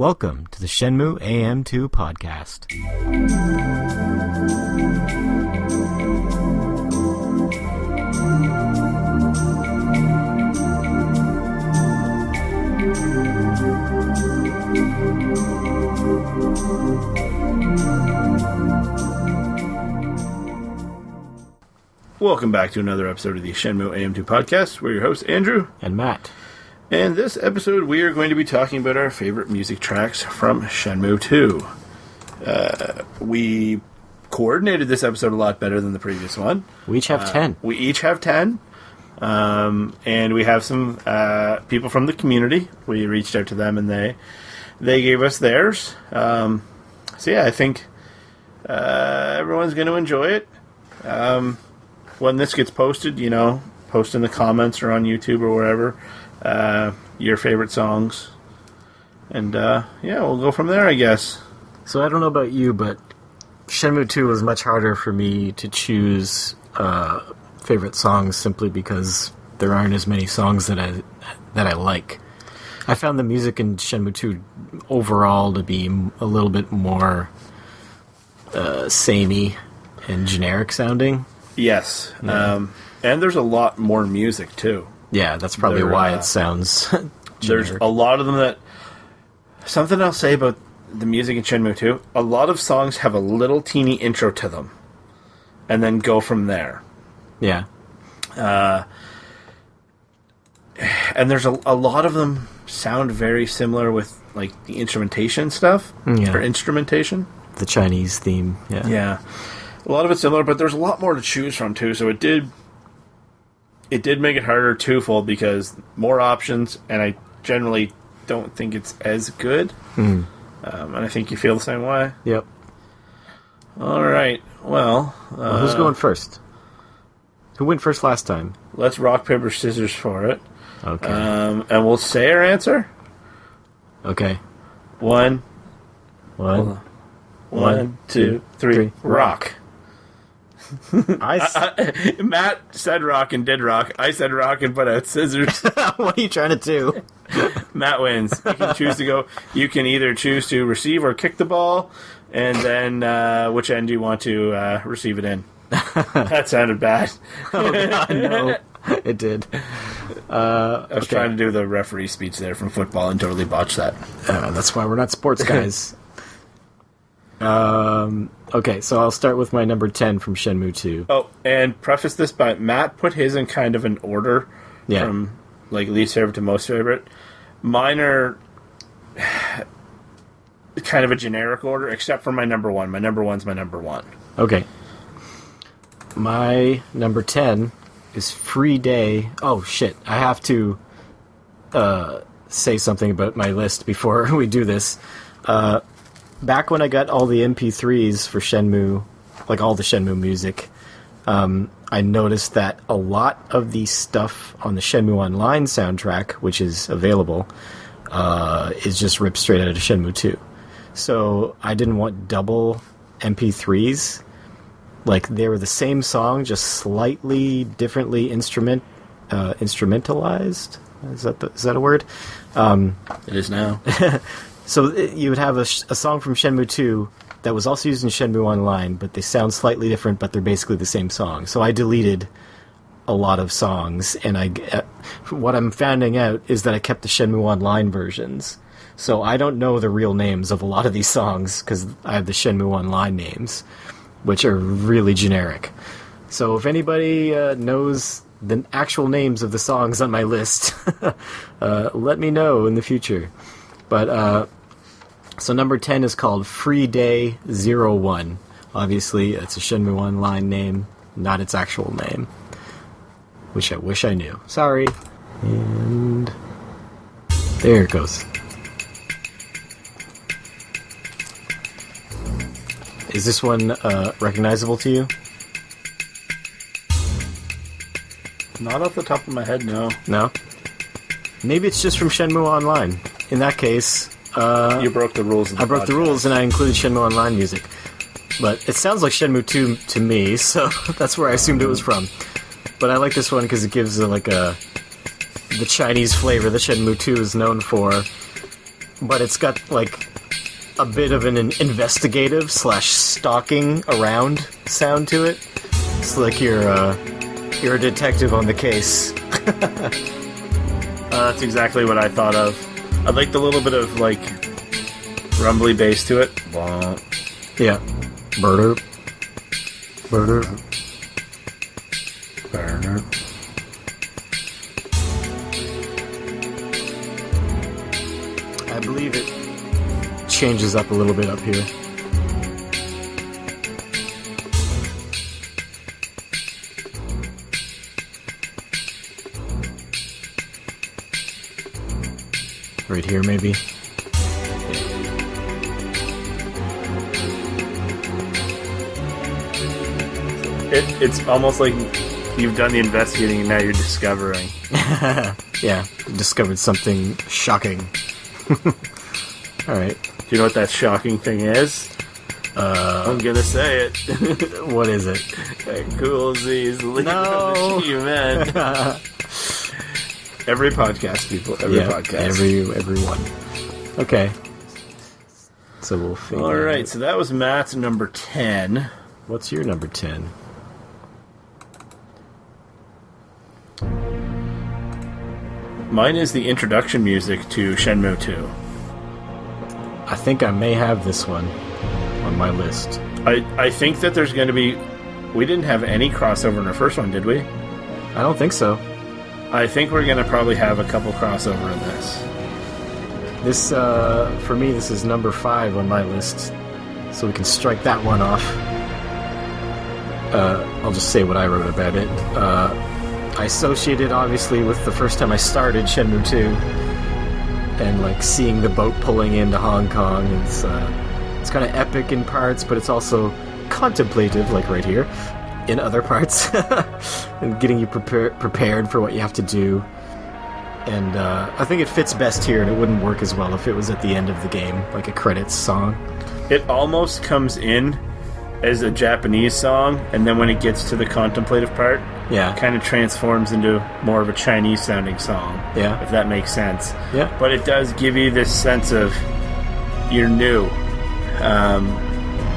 Welcome to the Shenmue AM2 podcast. Welcome back to another episode of the Shenmue AM2 podcast. We're your hosts, Andrew And Matt. And this episode, we are going to be talking about our favorite music tracks from Shenmue 2. We coordinated this episode a lot better than the previous one. We each have 10. We each have 10. And we have some people from the community. We reached out to them, and they gave us theirs. So yeah, I think everyone's going to enjoy it. When this gets posted, post in the comments or on YouTube or wherever your favorite songs. And we'll go from there, I guess. So I don't know about you, but Shenmue 2 was much harder for me to choose favorite songs simply because there aren't as many songs that I like. I found the music in Shenmue 2 overall to be a little bit more samey and generic sounding. Yes. Yeah. And there's a lot more music, too. Yeah, that's probably why it sounds generic. There's a lot of them that... Something I'll say about the music in Shenmue 2, a lot of songs have a little teeny intro to them, and then go from there. Yeah. And there's a lot of them sound very similar with, like, the instrumentation stuff. Yeah. Or instrumentation. The Chinese theme, yeah. Yeah. A lot of it's similar, but there's a lot more to choose from, too, so it did make it harder twofold because more options, and I generally don't think it's as good. Mm. And I think you feel the same way. Yep. All right. Well, who's going first? Who went first last time? Let's rock, paper, scissors for it. Okay. And we'll say our answer. Okay. One, 2, 3. Rock. Matt said rock and did rock. I said rock and put out scissors. What are you trying to do? Matt wins. You can choose to go. You can either choose to receive or kick the ball, and then which end do you want to receive it in? That sounded bad. Oh God, no, it did. I was trying to do the referee speech there from football and totally botched that. That's why we're not sports guys. Okay, so I'll start with my number 10 from Shenmue 2. Oh, and preface this by Matt put his in kind of an order from like least favorite to most favorite. Mine are kind of a generic order, except for my number one. My number one's my number one. Okay. My number 10 is Free Day. Oh, shit. I have to say something about my list before we do this. Back when I got all the MP3s for Shenmue, like all the Shenmue music, I noticed that a lot of the stuff on the Shenmue Online soundtrack, which is available, is just ripped straight out of Shenmue 2. So I didn't want double MP3s. Like, they were the same song, just slightly differently instrumentalized. Is that a word? It is now. So you would have a song from Shenmue 2 that was also used in Shenmue Online, but they sound slightly different, but they're basically the same song. So I deleted a lot of songs, and what I'm finding out is that I kept the Shenmue Online versions. So I don't know the real names of a lot of these songs, because I have the Shenmue Online names, which are really generic. So if anybody knows the actual names of the songs on my list, let me know in the future. But, so number 10 is called Free Day 01. Obviously, it's a Shenmue Online name, not its actual name. Which I wish I knew. Sorry. And there it goes. Is this one recognizable to you? Not off the top of my head, no. No? Maybe it's just from Shenmue Online. In that case... you broke the rules. I broke the rules and I included Shenmue Online music. But it sounds like Shenmue 2 to me, so that's where I assumed it was from. But I like this one because it gives the Chinese flavor that Shenmue 2 is known for. but it's got like a bit of an investigative / stalking around sound to it. It's like you're a detective on the case. That's exactly what I thought of. I liked a little bit of like rumbly bass to it. Yeah. Burner. Burner. Burner. I believe it changes up a little bit up here. Right here, maybe. It's almost like you've done the investigating and now you're discovering. Yeah, discovered something shocking. Alright. Do you know what that shocking thing is? I'm gonna say it. What is it? Cool Z's League No. of the She-Men. Every podcast, people. Every podcast. Everyone. Okay. So we'll figure Alright, out. so that was Matt's number 10. What's your number 10? Mine is the introduction music to Shenmue 2. I think I may have this one on my list. I think that there's going to be... We didn't have any crossover in our first one, did we? I don't think so. I think we're going to probably have a couple crossover in this. This, for me, this is number 5 on my list. So we can strike that one off. I'll just say what I wrote about it. I associate it, obviously, with the first time I started Shenmue 2. And, like, seeing the boat pulling into Hong Kong. It's kind of epic in parts, but it's also contemplative, like right here, in other parts. And getting you prepared for what you have to do. And I think it fits best here, and it wouldn't work as well if it was at the end of the game, like a credits song. It almost comes in as a Japanese song, and then when it gets to the contemplative part, Yeah. it kind of transforms into more of a Chinese-sounding song. Yeah. If that makes sense. Yeah. But it does give you this sense of you're new.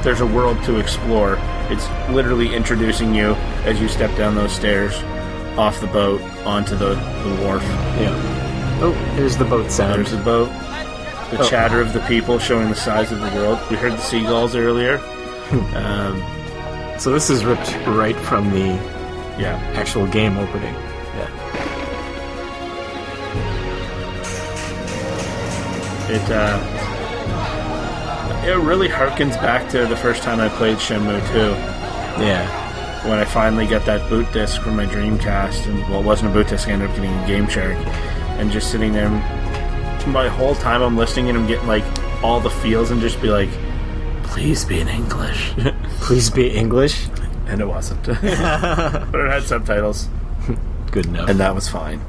There's a world to explore. It's literally introducing you as you step down those stairs off the boat onto the wharf. Yeah. Oh, here's the boat sound. There's the boat. The chatter of the people showing the size of the world. We heard the seagulls earlier. So this is ripped right from the Yeah. actual game opening. Yeah. It really harkens back to the first time I played Shenmue 2. Yeah. When I finally got that boot disc from my Dreamcast, and well, it wasn't a boot disc, I ended up getting a Game Shark, and just sitting there, my whole time I'm listening and I'm getting like all the feels and just be like, please be in English. Please be English. And it wasn't. But it had subtitles. Good enough. And that was fine.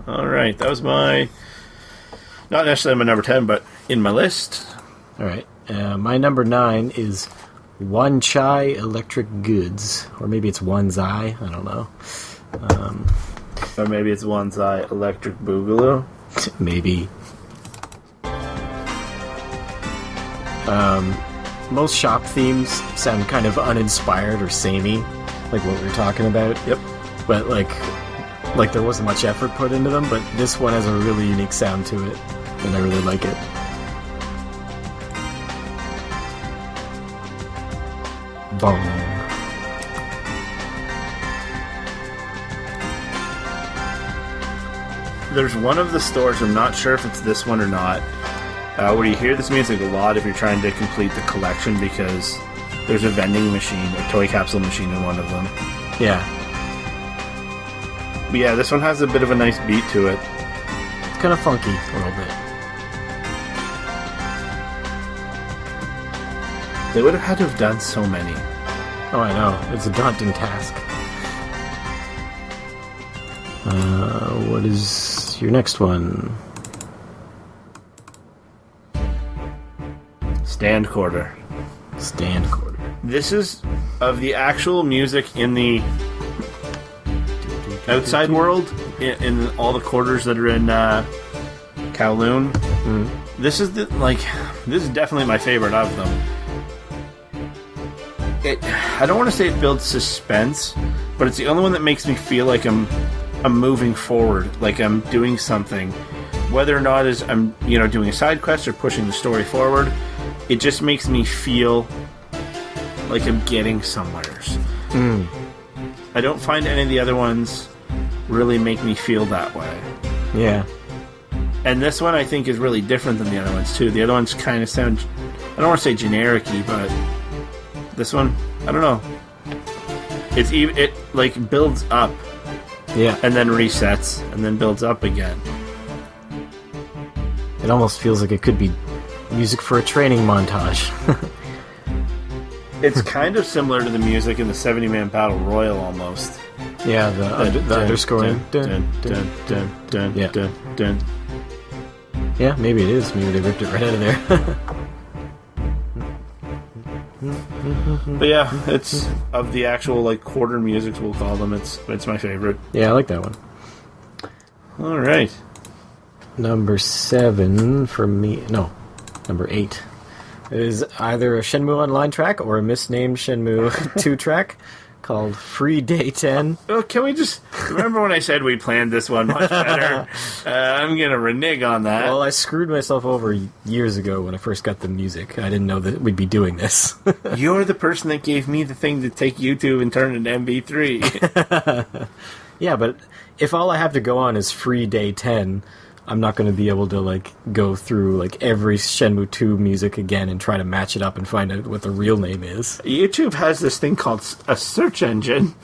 Alright, that was my... Not necessarily my number 10, but in my list. Alright. My number 9 is One Chai Electric Goods. Or maybe it's One's Eye. I don't know. Or maybe it's One's Eye Electric Boogaloo. Maybe. Most shop themes sound kind of uninspired or samey, like what we were talking about. Yep. But like there wasn't much effort put into them, but this one has a really unique sound to it, and I really like it. Boom. There's one of the stores, I'm not sure if it's this one or not, where you hear this music a lot if you're trying to complete the collection, because there's a vending machine, a toy capsule machine in one of them. Yeah. But yeah, this one has a bit of a nice beat to it. It's kind of funky a little bit. They would have had to have done so many. Oh, I know. It's a daunting task. What is your next one? Stand quarter. Stand quarter. This is of the actual music in the outside world, in all the quarters that are in Kowloon. This is this is definitely my favorite of them. I don't want to say it builds suspense, but it's the only one that makes me feel like I'm moving forward, like I'm doing something. Whether or not I'm doing a side quest or pushing the story forward, it just makes me feel like I'm getting somewheres. I don't find any of the other ones really make me feel that way. Yeah. And this one I think is really different than the other ones too. The other ones kind of sound, I don't want to say generic-y, but this one, I don't know. It like builds up. Yeah. And then resets and then builds up again. It almost feels like it could be music for a training montage. It's kind of similar to the music in the 70-Man Battle Royal almost. Yeah, the underscoring. Yeah, maybe it is. Maybe they ripped it right out of there. But yeah, it's of the actual like quarter musics, we'll call them. It's my favorite. Yeah, I like that one. All right. Number 7 for me. No, number 8 is either a Shenmue Online track or a misnamed Shenmue 2 track called Free Day 10. Oh, can we just remember when I said we planned this one much better? I'm gonna renege on that. Well, I screwed myself over years ago when I first got the music. I didn't know that we'd be doing this. You're the person that gave me the thing to take YouTube and turn it into MP3. Yeah, but if all I have to go on is Free Day 10, I'm not going to be able to like go through like every Shenmue 2 music again and try to match it up and find out what the real name is. YouTube has this thing called a search engine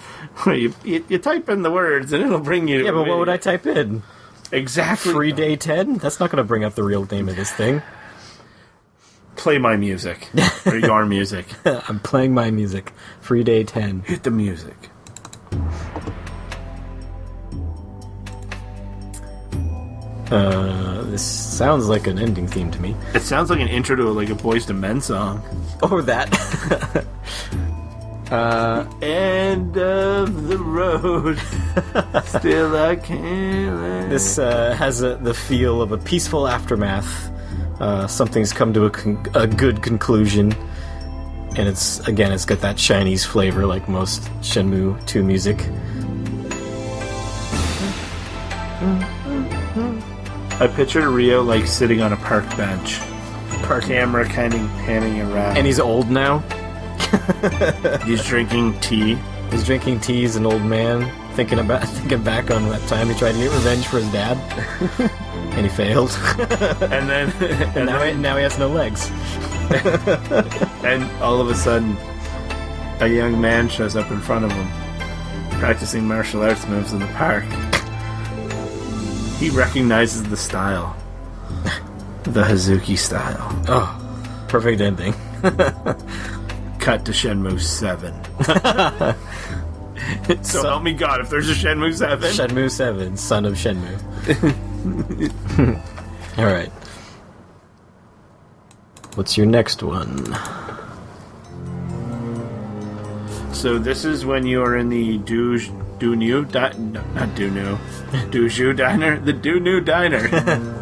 where you type in the words and it'll bring you to Yeah, but what would I type in? Exactly. Free Day 10? That's not going to bring up the real name of this thing. Play my music. Or your music. I'm playing my music. Free Day 10. Hit the music. This sounds like an ending theme to me. It sounds like an intro to a Boyz II Men song. Or that. End of the road. Still I can't. This has the feel of a peaceful aftermath. Something's come to a good conclusion. And it's got that Chinese flavor like most Shenmue 2 music. I pictured Ryo sitting on a park bench. Camera kind of panning around. And he's old now. He's drinking tea. He's drinking tea as an old man, thinking back on that time he tried to get revenge for his dad. And he failed. And then now he has no legs. And all of a sudden a young man shows up in front of him practicing martial arts moves in the park. He recognizes the style. The Hazuki style. Oh, perfect ending. Cut to Shenmue 7. So help me God, if there's a Shenmue 7. Shenmue 7, son of Shenmue. Alright. What's your next one? So this is when you are in the Dojo Diner. The Dunu Diner.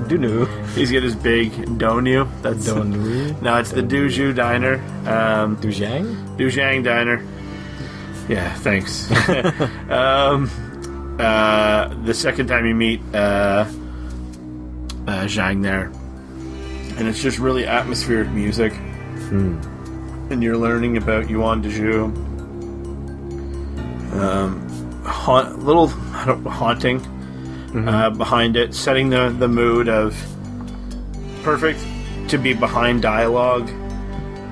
Dunu. He's got his big Donu. That's Donu. No, it's the Dojo Diner. Dujang? Dujang Diner. Yeah, thanks. The second time you meet Zhang there. And it's just really atmospheric music. And you're learning about Yuan Deju. Little haunting behind it, setting the mood of perfect to be behind dialogue.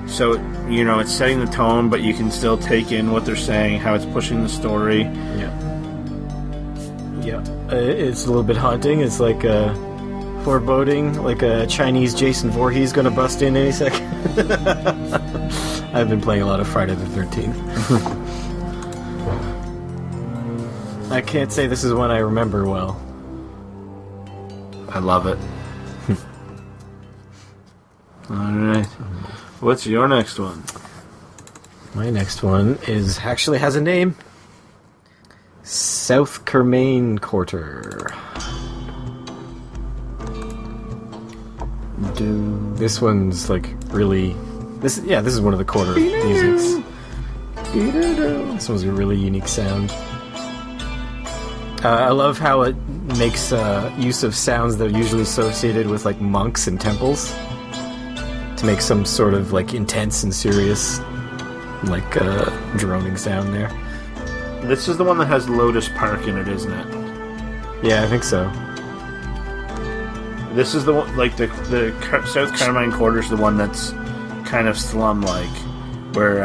So, it's setting the tone, but you can still take in what they're saying, how it's pushing the story. Yeah. It's a little bit haunting. It's like foreboding, like a Chinese Jason Voorhees going to bust in any second. I've been playing a lot of Friday the 13th. I can't say this is one I remember well. I love it. Alright. What's your next one? My next one actually has a name. South Kermain Quarter. This one's like really. This is one of the quarter musics. This one's a really unique sound. I love how it makes use of sounds that are usually associated with like monks and temples to make some sort of like intense and serious like droning sound there. This is the one that has Lotus Park in it, isn't it? Yeah, I think so. This is the one, like the South Carmine Quarter's the one that's kind of slum-like, where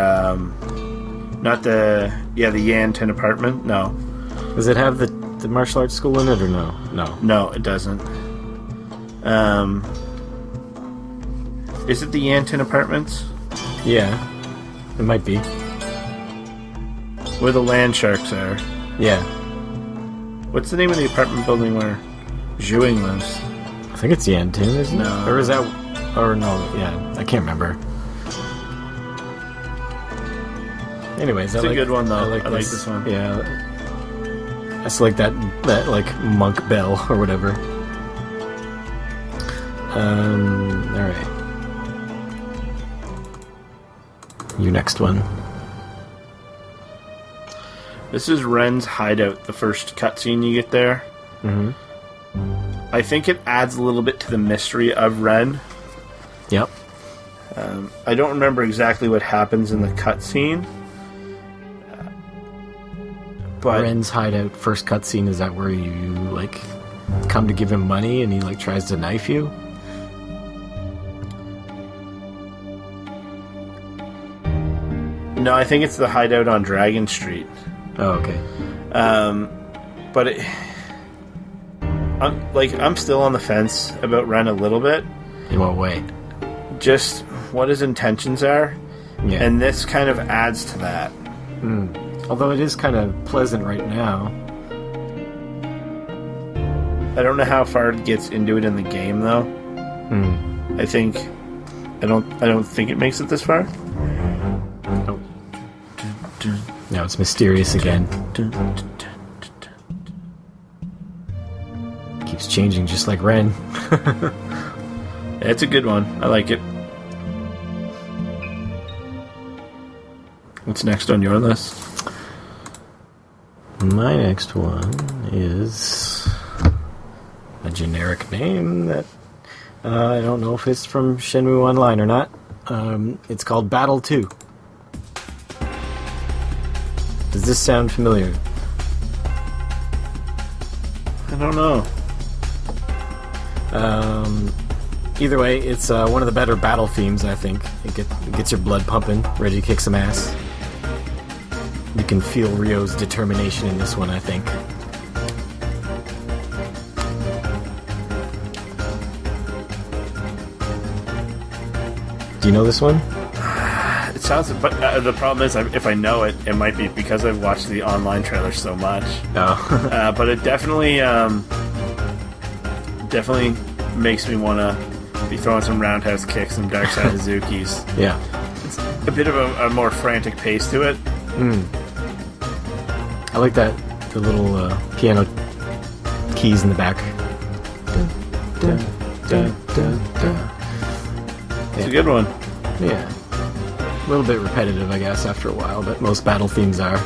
not the Yanton apartment. No. Does it have the martial arts school in it or no? No, it doesn't. Is it the Yanton apartments? Yeah, it might be. Where the land sharks are. Yeah. What's the name of the apartment building where Zhuing lives? I think it's Yanton, isn't it? No. Or is that... Or no, yeah, I can't remember. Anyways, it's a good one, though. I like this one. Yeah. I just like that like, monk bell, or whatever. Alright. Your next one. This is Ren's hideout, the first cutscene you get there. Mm-hmm. I think it adds a little bit to the mystery of Ren. Yep. I don't remember exactly what happens in the cutscene. But Ren's hideout first cutscene, is that where you like come to give him money and he like tries to knife you? No, I think it's the hideout on Dragon Street. Oh, okay. But I'm still on the fence about Ren a little bit. In what way? Just what his intentions are. Yeah. And this kind of adds to that. Although it is kind of pleasant right now. I don't know how far it gets into it in the game, though. I don't think it makes it this far. Oh. Now it's mysterious again. Keeps changing just like Ren. It's a good one. I like it. What's next on your list? My next one is a generic name that I don't know if it's from Shenmue Online or not. It's called Battle 2. Does this sound familiar? I don't know. Either way, it's one of the better battle themes, I think. It gets your blood pumping, ready to kick some ass. You can feel Ryo's determination in this one, I think. Do you know this one? It sounds, but the problem is, if I know it, it might be because I've watched the online trailer so much. Oh. But it definitely makes me want to be throwing some roundhouse kicks and dark side Hazukis. Yeah. It's a bit of a more frantic pace to it. I like that, the little piano keys in the back. It's a good one. Yeah. A little bit repetitive, I guess, after a while, but most battle themes are.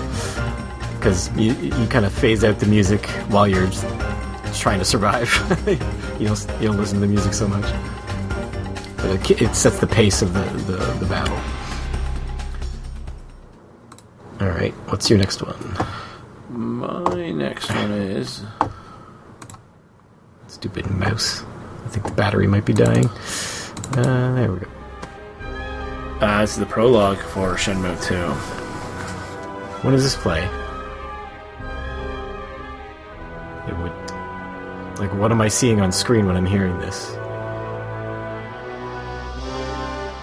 Because you kind of phase out the music while you're just trying to survive. you don't listen to the music so much. But it sets the pace of the battle. Alright, what's your next one? My next one is... Stupid mouse. I think the battery might be dying. There we go. It's the prologue for Shenmue 2. When does this play? It would... Like, what am I seeing on screen when I'm hearing this?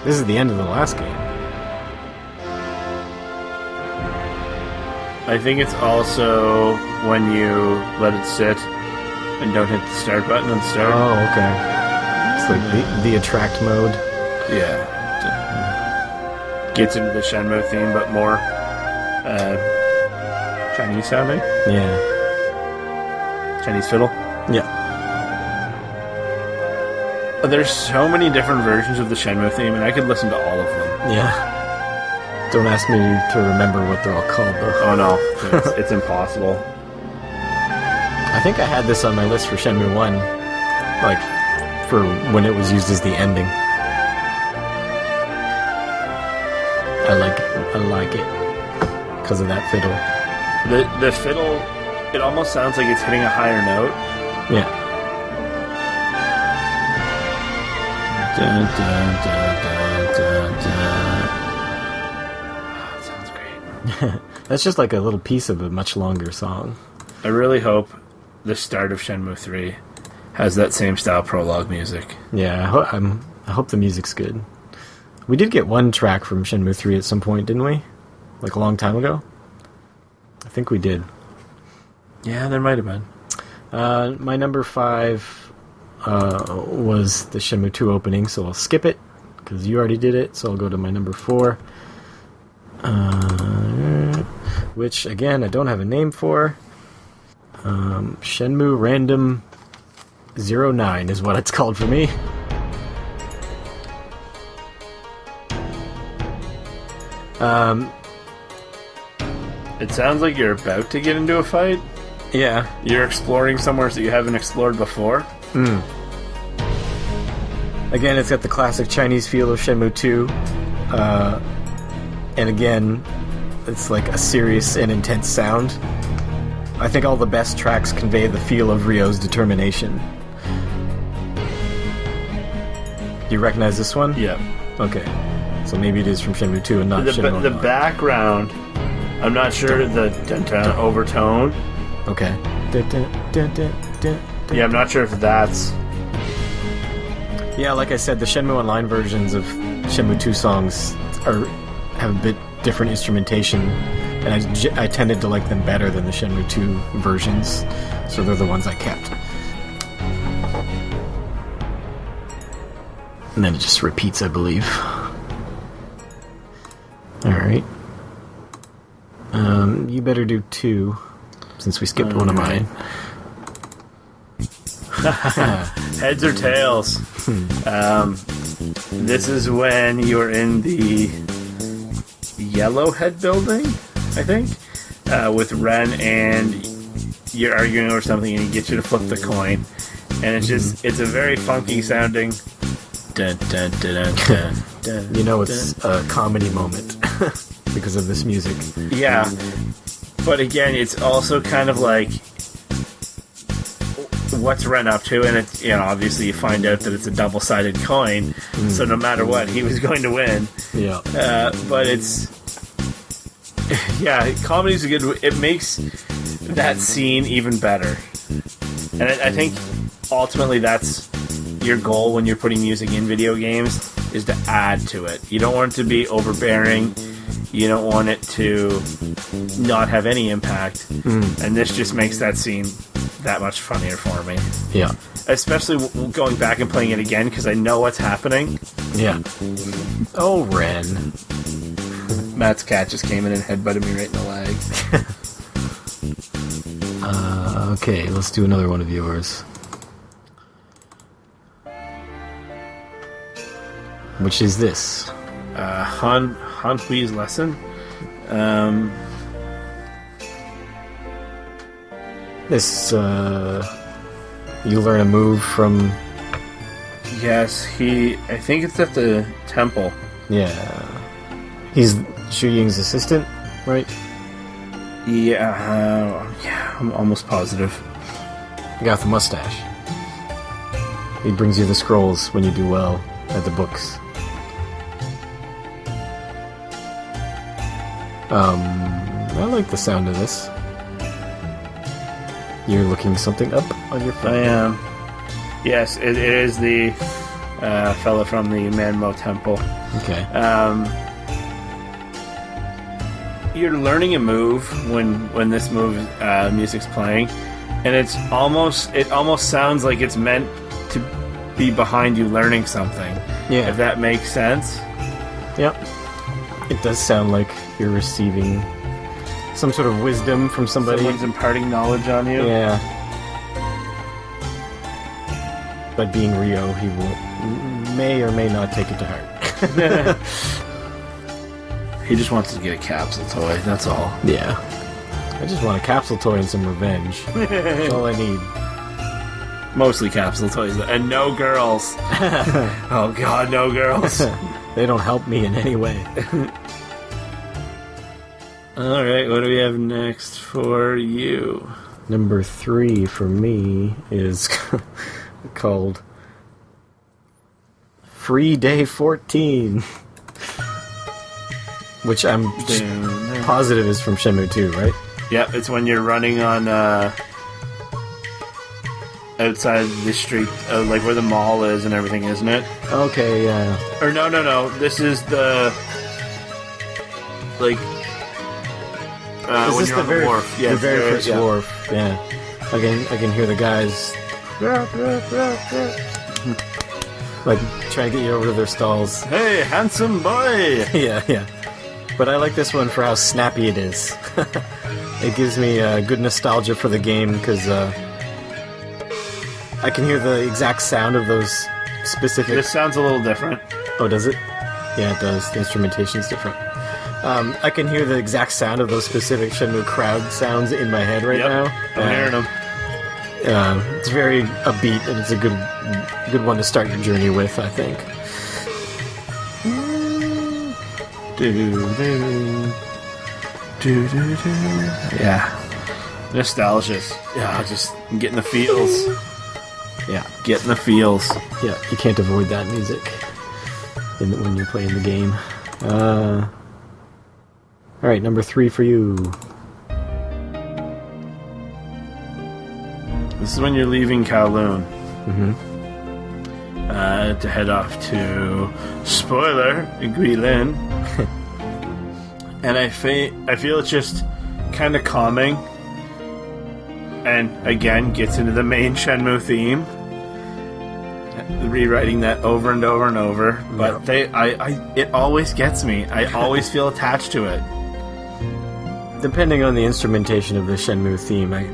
This is the end of the last game. I think it's also when you let it sit and don't hit the start button and start. Oh, okay. It's like the attract mode. Yeah. Gets into the Shenmue theme, but more Chinese sounding. Yeah. Chinese fiddle. Yeah. There's so many different versions of the Shenmue theme, and I could listen to all of them. Yeah. Don't ask me to remember what they're all called, though. Oh no, it's impossible. I think I had this on my list for Shenmue 1, like, for when it was used as the ending. I like it. Because of that fiddle. The fiddle, it almost sounds like it's hitting a higher note. Yeah. Dun, dun, dun, dun, dun, dun. Oh, it sounds great. That's just like a little piece of a much longer song. I really hope the start of Shenmue 3 has that same style prologue music. Yeah, I hope the music's good. We did get one track from Shenmue 3 at some point, didn't we? Like a long time ago? I think we did. Yeah, there might have been. My number 5 was the Shenmue 2 opening, so I'll skip it, because you already did it, so I'll go to my number 4. Which, again, I don't have a name for. Shenmue Random 09 is what it's called for me. It sounds like you're about to get into a fight. Yeah. You're exploring somewhere that you haven't explored before. Again, it's got the classic Chinese feel of Shenmue 2. And again, it's like a serious and intense sound. I think all the best tracks convey the feel of Ryo's determination. Do you recognize this one? Yeah. Okay. So maybe it is from Shenmue 2 and not Shenmue 1. The background, I'm not sure the overtone. Okay. Yeah, I'm not sure if that's... Yeah, like I said, the Shenmue Online versions of Shenmue 2 songs have a bit different instrumentation, and I tended to like them better than the Shenmue 2 versions, so they're the ones I kept. And then it just repeats, I believe. Alright. You better do 2, since we skipped one of mine. Heads or tails? This is when you're in the Yellowhead building, I think, with Ren, and you're arguing over something, and he gets you to flip the coin, and it's just, it's a very funky sounding. Dun, dun, dun, dun, dun, You know it's a comedy moment because of this music. Yeah, but again, it's also kind of like, what's Ren up to? And it's, you know, obviously you find out that it's a double-sided coin, so no matter what, he was going to win. Yeah. But it's, yeah, comedy's a good. It makes that scene even better, and I think ultimately that's your goal when you're putting music in video games, is to add to it. You don't want it to be overbearing. You don't want it to not have any impact. And this just makes that scene that much funnier for me. Yeah. Especially going back and playing it again, because I know what's happening. Yeah. Oh, Ren. Matt's cat just came in and headbutted me right in the leg. Okay, let's do another one of yours. Which is this? Han Hui's lesson. This, you learn a move from... Yes, I think it's at the temple. Yeah. He's Xu Ying's assistant, right? Yeah, I'm almost positive. The guy with the mustache. He brings you the scrolls when you do well at the books. I like the sound of this. You're looking something up on your phone? I am. Yes, it is the fella from the Manmo Temple. Okay. You're learning a move when this music's playing, and it almost sounds like it's meant to be behind you learning something. Yeah. If that makes sense. Yep. It does sound like you're receiving some sort of wisdom from somebody. Someone's imparting knowledge on you. Yeah. But being Ryo, he may or may not take it to heart. He just wants to get a capsule toy, that's all. Yeah. I just want a capsule toy and some revenge. That's all I need. Mostly capsule toys, and no girls. Oh god, no girls. They don't help me in any way. Alright, what do we have next for you? Number 3 for me is called Free Day 14. Which I'm positive is from Shenmue 2, right? Yep, it's when you're running on outside the street, like where the mall is and everything, isn't it? Okay, yeah. Or no. This is the like. Is when this you're the on very, the wharf? Yeah, the very first yeah. wharf? Yeah. I can hear the guys like trying to get you over to their stalls. Hey, handsome boy! Yeah. But I like this one for how snappy it is. It gives me good nostalgia for the game because I can hear the exact sound of those specific... This sounds a little different. Oh, does it? Yeah, it does. The instrumentation's different. I can hear the exact sound of those specific Shenmue crowd sounds in my head right now. I'm hearing them. It's very upbeat, and it's a good one to start your journey with, I think. Yeah. Nostalgious. Yeah, just getting the feels. Yeah. Getting the feels. Yeah, you can't avoid that music when you're playing the game. Alright, number 3 for you. This is when you're leaving Kowloon. Mm-hmm. To head off to, spoiler, Guilin. And I feel it's just kind of calming. And again, gets into the main Shenmue theme. Rewriting that over and over and over. But it always gets me. I always feel attached to it. Depending on the instrumentation of the Shenmue theme, it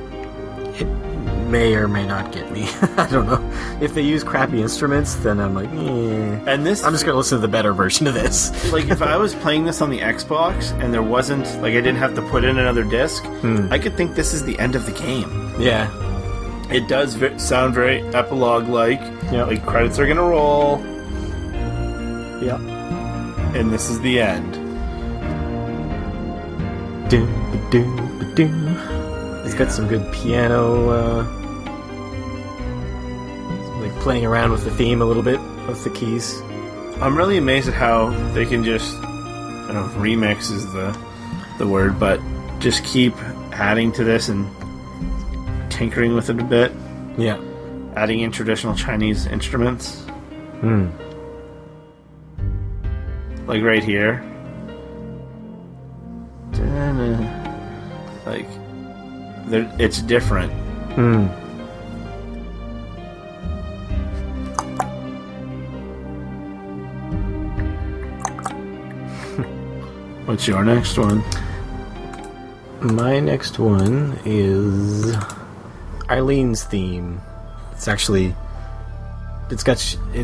may or may not get me. I don't know. If they use crappy instruments, then I'm like, eh. And this, I'm just gonna listen to the better version of this. Like, if I was playing this on the Xbox and there wasn't, like, I didn't have to put in another disc, I could think this is the end of the game. Yeah. It does sound very epilogue-like. Yep. Like, credits are gonna roll. Yep. And this is the end. It's got some good piano, like playing around with the theme a little bit with the keys. I'm really amazed at how they can just, I don't know if remix is the word, but just keep adding to this and tinkering with it a bit. Yeah. Adding in traditional Chinese instruments. Like right here. Like, it's different. What's your next one? My next one is Eileen's theme. It's actually,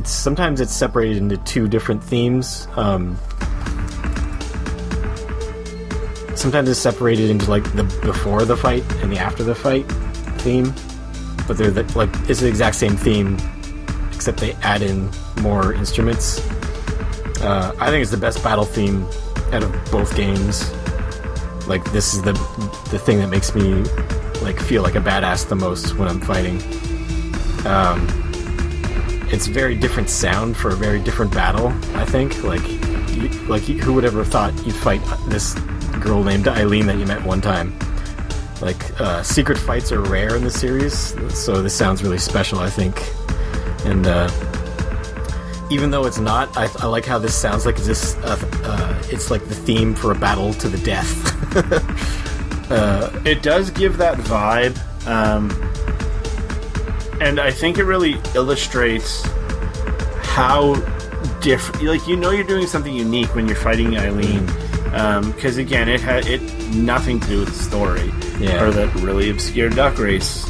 sometimes it's separated into 2 different themes. Sometimes it's separated into like the before the fight and the after the fight theme, but they're it's the exact same theme, except they add in more instruments. I think it's the best battle theme out of both games. Like, this is the thing that makes me like feel like a badass the most when I'm fighting. It's a very different sound for a very different battle, I think. Who would ever have thought you'd fight this girl named Eileen that you met one time? Like, secret fights are rare in the series, so this sounds really special, I think. And even though it's not, I like how this sounds like it's like the theme for a battle to the death. It does give that vibe, and I think it really illustrates how different. Like, you're doing something unique when you're fighting Eileen, because again, it had nothing to do with the story, or that really obscure duck race,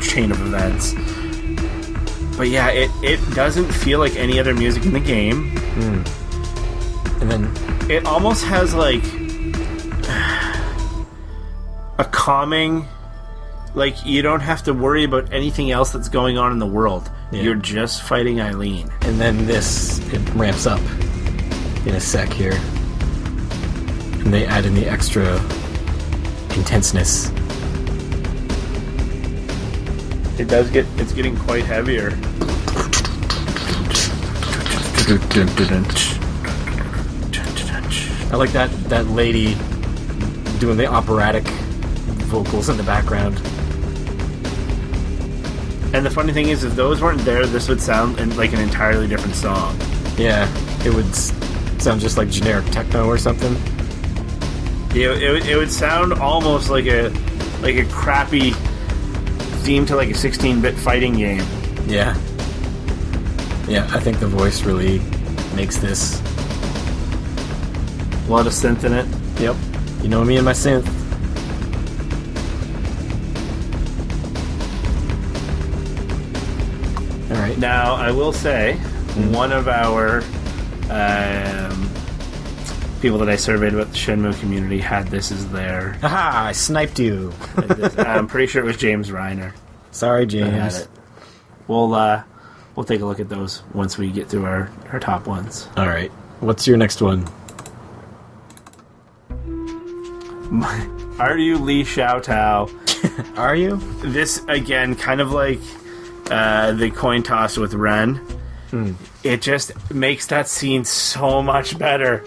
chain of events. But yeah, it doesn't feel like any other music in the game. And then It almost has like a calming, like you don't have to worry about anything else that's going on in the world. Yeah. You're just fighting Eileen. and then it ramps up in a sec here. And they add in the extra intenseness. It's getting quite heavier. I like that lady doing the operatic vocals in the background. And the funny thing is, if those weren't there, this would sound like an entirely different song. Yeah, it would sound just like generic techno or something. Yeah, it would sound almost like a crappy theme to like a 16-bit fighting game. Yeah. Yeah, I think the voice really makes this. A lot of synth in it. Yep. You know me and my synth. Alright. Now, I will say, one of our people that I surveyed about the Shenmue community had this as their... Haha, I sniped you. I'm pretty sure it was James Reiner Sorry, that had James. it. We'll take a look at those once we get through our top ones. Alright. What's your next one? Are you Li Xiaotao? Are you? This, again, kind of like the coin toss with Ren. It just makes that scene so much better.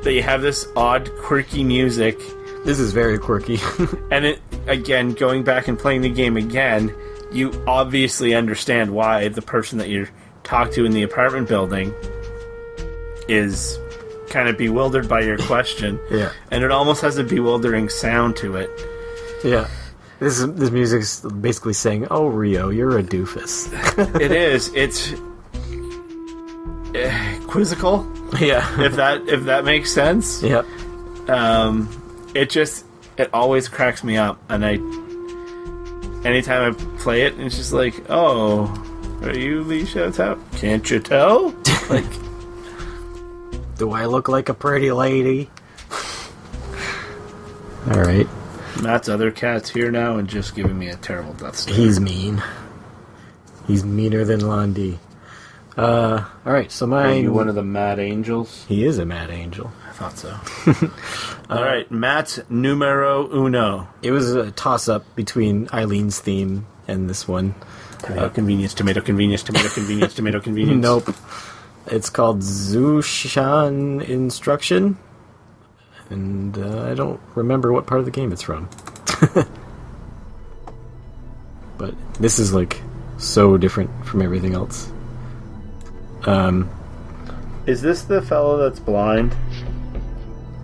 That you have this odd, quirky music. This is very quirky. And it, again, going back and playing the game again, you obviously understand why the person that you talk to in the apartment building is kind of bewildered by your question. Yeah. And it almost has a bewildering sound to it. Yeah. This music's basically saying, "Oh, Rio, you're a doofus." It is. It's quizzical, Yeah. if that makes sense. Yep. It always cracks me up, and anytime I play it, it's just like, oh, are you Li Xiaotao? Can't you tell? Like, Do I look like a pretty lady? Alright. Matt's other cat's here now and just giving me a terrible death stare. He's mean. He's meaner than Londi. Alright, so Are mine... you one of the Mad Angels? He is a mad angel. I thought so. Alright, Matt's numero uno. It was a toss-up between Eileen's theme and this one. Tomato convenience, tomato convenience, tomato convenience, tomato convenience. Nope. It's called Zushan Instruction. And I don't remember what part of the game it's from. But this is like so different from everything else. Is this the fellow that's blind?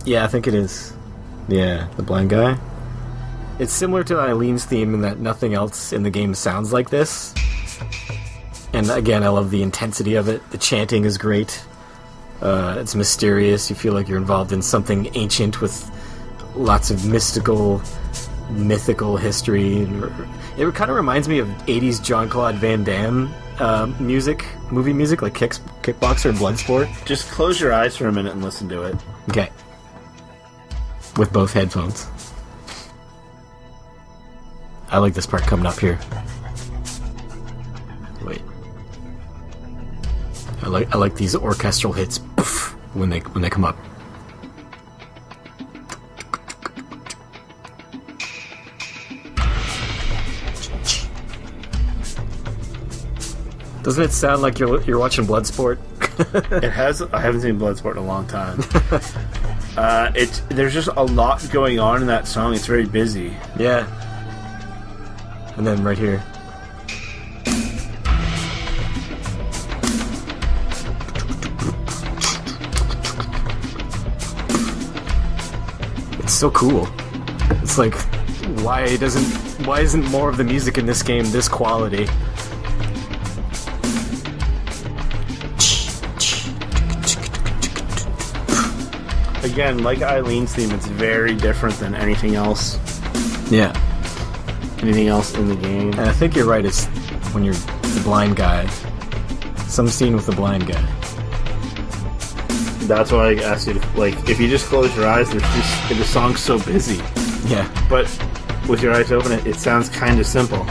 Yeah, I think it is. Yeah, the blind guy. It's similar to Eileen's theme in that nothing else in the game sounds like this. And again, I love the intensity of it. The chanting is great. It's mysterious. You feel like you're involved in something ancient with lots of mythical history. It kind of reminds me of 80s Jean-Claude Van Damme movie music, like Kickboxer and Bloodsport. Just close your eyes for a minute and listen to it. Okay. With both headphones. I like this part coming up here. Wait. I like these orchestral hits poof, when they come up. Doesn't it sound like you're watching Bloodsport? It has. I haven't seen Bloodsport in a long time. There's just a lot going on in that song. It's very busy. Yeah. And then right here. It's so cool. It's like, why isn't more of the music in this game this quality? Again, like Eileen's theme, it's very different than anything else. Yeah. Anything else in the game. And I think you're right, it's when you're the blind guy, Some scene with the blind guy. That's why I asked you to, like, if you just close your eyes, the song's so busy. Yeah. But with your eyes open, it sounds kind of simple.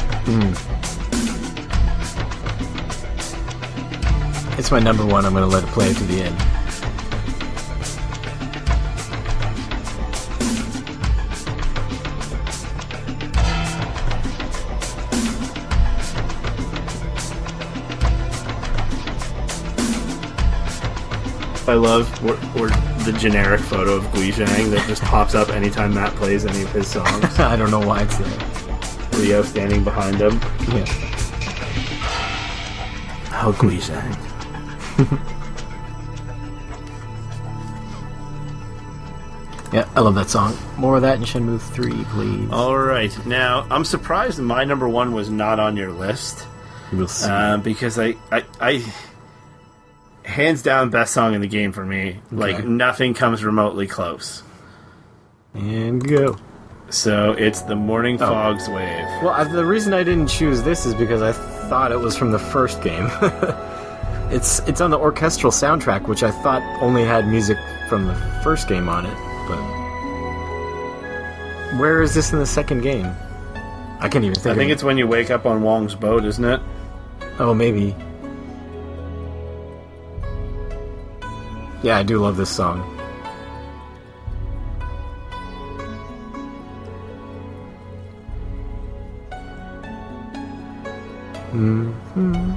It's my number one. I'm going to let it play to the end. I love or the generic photo of Guizhang that just pops up anytime Matt plays any of his songs. I don't know why it's there. Leo standing behind him. Yeah. How Guizhang. Yeah, I love that song. More of that in Shenmue 3, please. Alright, now, I'm surprised my number one was not on your list. We'll see. Because I hands down, best song in the game for me. Okay. Like, nothing comes remotely close. And go. So, it's the Morning Fog's Wave. Well, the reason I didn't choose this is because I thought it was from the first game. It's on the orchestral soundtrack, which I thought only had music from the first game on it. But where is this in the second game? I can't even think. I think it's when you wake up on Wong's boat, isn't it? Oh, maybe. Yeah, I do love this song.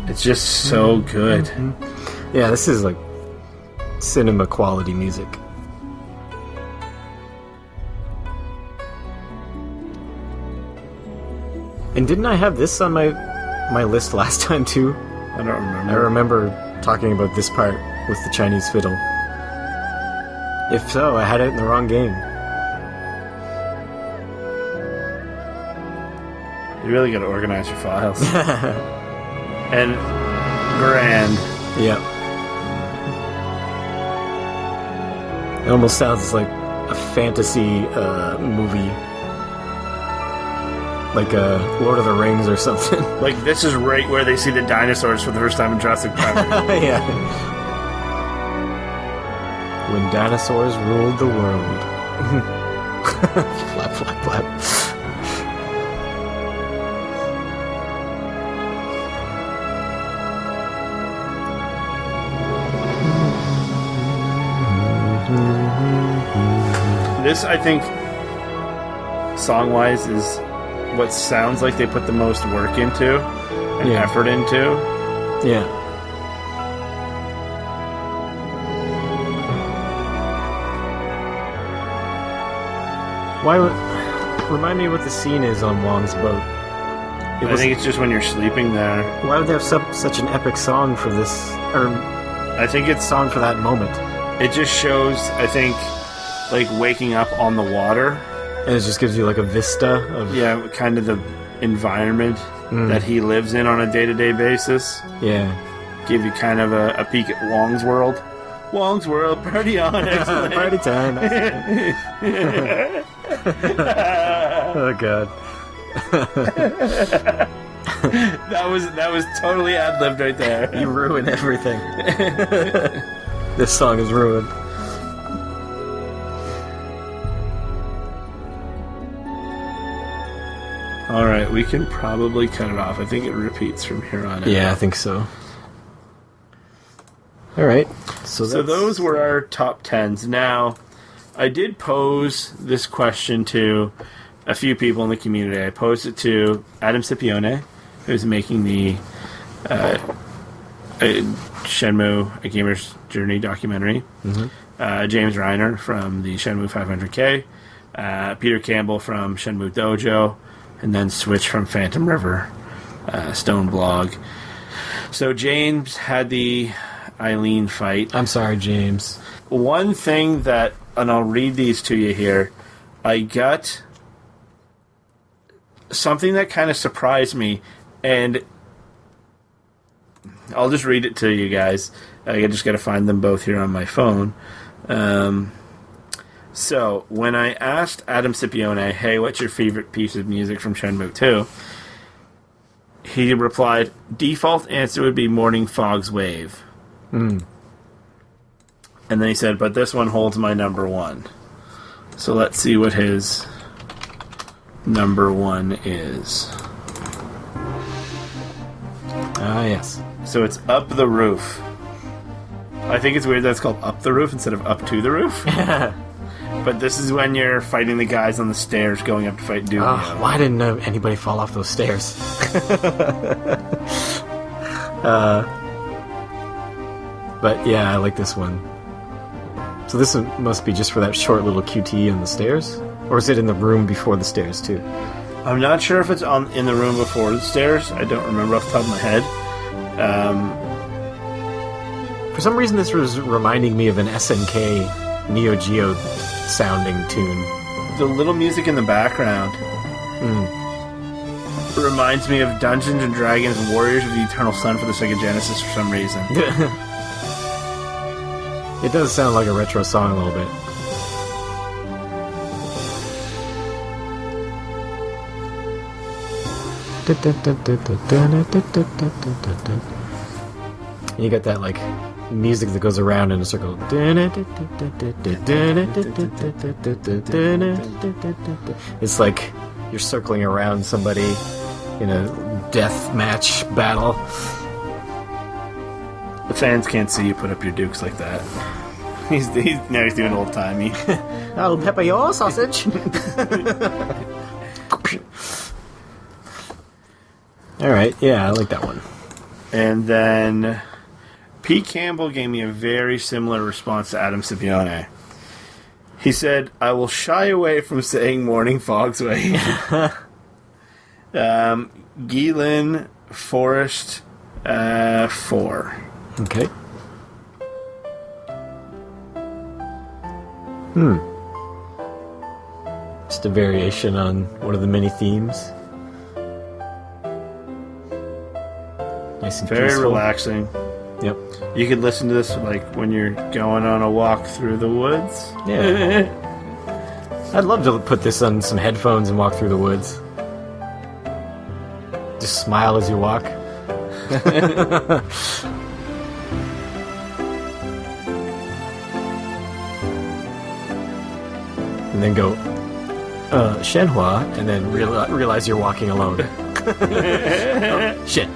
It's just so good. Yeah, this is like cinema quality music. And didn't I have this on my list last time too? I don't remember. I remember talking about this part with the Chinese fiddle. If so, I had it in the wrong game. You really gotta organize your files. And grand. Yeah. It almost sounds like a fantasy movie. Like Lord of the Rings or something. Like, this is right where they see the dinosaurs for the first time in Jurassic Park. Yeah. When dinosaurs ruled the world. Flap, flap, flap. This, I think, song-wise, is what sounds like they put the most work into and effort into. Yeah. Why would... Remind me what the scene is on Wong's boat. I think it's just when you're sleeping there. Why would they have such an epic song for this... Or... I think it's... Song for that moment. It just shows, I think, like, waking up on the water. And it just gives you, like, a vista of... Yeah, kind of the environment that he lives in on a day-to-day basis. Yeah. Give you kind of a peek at Wong's world. Wong's world, party on, excellent. Party time. Oh, God. that was totally ad-libbed right there. You ruined everything. This song is ruined. Alright, we can probably cut it off. I think it repeats from here on out. Yeah, I think so. Alright. So those were our top 10s. Now, I did pose this question to a few people in the community. I posed it to Adam Scipione, who's making the Shenmue, A Gamer's Journey documentary. James Reiner from the Shenmue 500K. Peter Campbell from Shenmue Dojo. And then Switch from Phantom River, Stone Blog. So James had the Eileen fight. I'm sorry, James. One thing that, and I'll read these to you here, I got something that kind of surprised me, and I'll just read it to you guys. I just got to find them both here on my phone. So, when I asked Adam Scipione, hey, what's your favorite piece of music from Shenmue 2? he replied, default answer would be Morning Fog's Wave. Hmm. And then he said, but this one holds my number one. So let's see what his number one is. Ah, yes. So it's Up the Roof. I think it's weird that it's called Up the Roof instead of Up to the Roof. But this is when you're fighting the guys on the stairs going up to fight Dojo. Oh, why didn't anybody fall off those stairs? But yeah, I like this one. So this one must be just for that short little QTE on the stairs? Or is it in the room before the stairs, too? I'm not sure if it's in the room before the stairs. I don't remember off the top of my head. For some reason, this was reminding me of an SNK Neo Geo sounding tune. The little music in the background reminds me of Dungeons and Dragons Warriors of the Eternal Sun for the Sega Genesis for some reason. It does sound like a retro song a little bit. You got that like music that goes around in a circle. It's like you're circling around somebody in a death match battle. The fans can't see you put up your dukes like that. He's doing old timey. I'll pepper your sausage. All right, yeah, I like that one. And then Pete Campbell gave me a very similar response to Adam Scipione. He said, I will shy away from saying Morning Fog's Way. Gielan Forest 4. Okay. Just a variation on one of the many themes. Nice and very peaceful. Relaxing. Yep. You could listen to this like when you're going on a walk through the woods. Yeah. I'd love to put this on some headphones and walk through the woods. Just smile as you walk. And then go, Shenhua, and then realize you're walking alone. Oh, shit.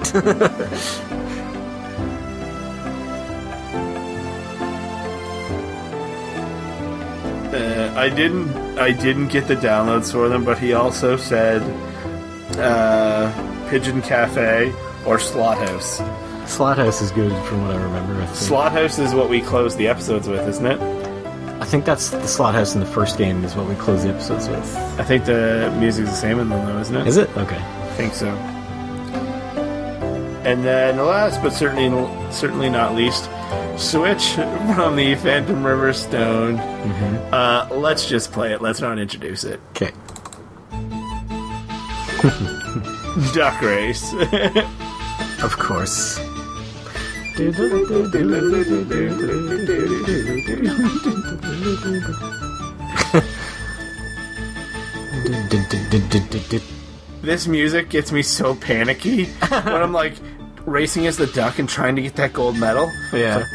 I didn't get the downloads for them, but he also said Pigeon Cafe or Slothouse. Slothouse is good from what I remember. I think. Slothouse is what we close the episodes with, isn't it? I think that's the Slothouse in the first game is what we close the episodes with. I think the music's the same in them, though, isn't it? Is it? Okay. I think so. And then last, but certainly not least, Switch from the Phantom River Stone. Mm-hmm. Let's just play it. Let's not introduce it. Okay. Duck Race. Of course. This music gets me so panicky when I'm like racing as the duck and trying to get that gold medal. Yeah. Like,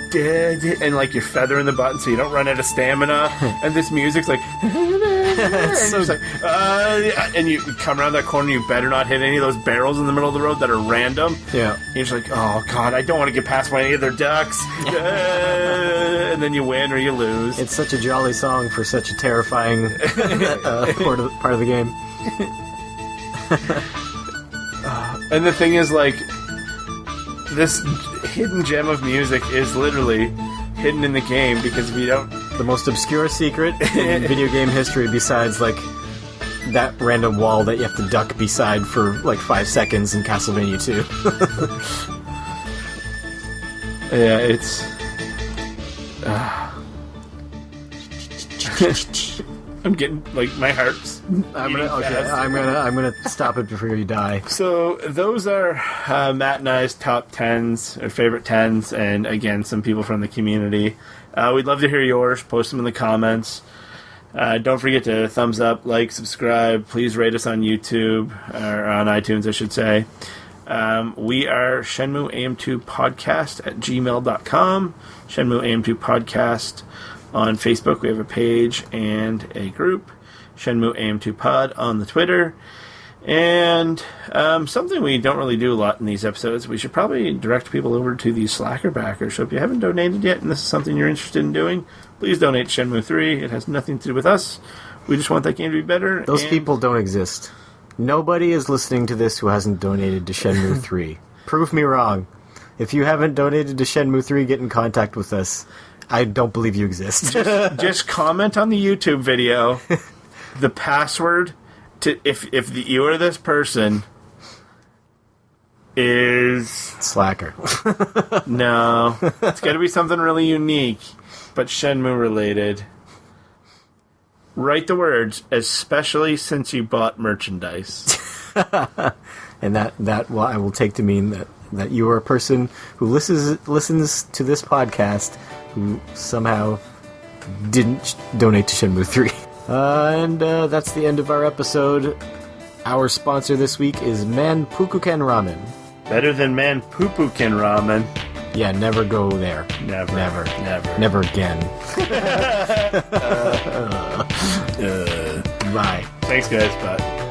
and like you're feathering the button so you don't run out of stamina. And this music's like, and, so like and you come around that corner, you better not hit any of those barrels in the middle of the road that are random. Yeah. And you're just like, oh god, I don't want to get past by any other ducks. And then you win or you lose. It's such a jolly song for such a terrifying part of the game. And the thing is, like, this hidden gem of music is literally hidden in the game because if you don't... The most obscure secret in video game history besides, like, that random wall that you have to duck beside for, like, 5 seconds in Castlevania 2. Yeah, it's... I'm getting, like, my heart's I'm gonna stop it before you die. So those are Matt and I's top 10s, or favorite 10s, and again, some people from the community. We'd love to hear yours. Post them in the comments. Don't forget to thumbs up, like, subscribe. Please rate us on YouTube, or on iTunes, I should say. We are Shenmue AM2 Podcast at gmail.com. Shenmue AM2 Podcast on Facebook. We have a page and a group. Shenmue AM2 Pod on the Twitter. And something we don't really do a lot in these episodes, we should probably direct people over to the Slacker backers. So if you haven't donated yet and this is something you're interested in doing, please donate to Shenmue 3. It has nothing to do with us. We just want that game to be better. Those people don't exist. Nobody is listening to this who hasn't donated to Shenmue 3. Prove me wrong. If you haven't donated to Shenmue 3, get in contact with us. I don't believe you exist. Just comment on the YouTube video. The password to if you are this person is Slacker. No, it's got to be something really unique, but Shenmue related. Write the words, especially since you bought merchandise. And that I will take to mean that you are a person who listens to this podcast who somehow didn't donate to Shenmue 3. And that's the end of our episode. Our sponsor this week is Man Pukuken Ramen. Better than Man Pupuken Ramen. Yeah, never go there. Never again. Bye. Thanks, guys. Bye.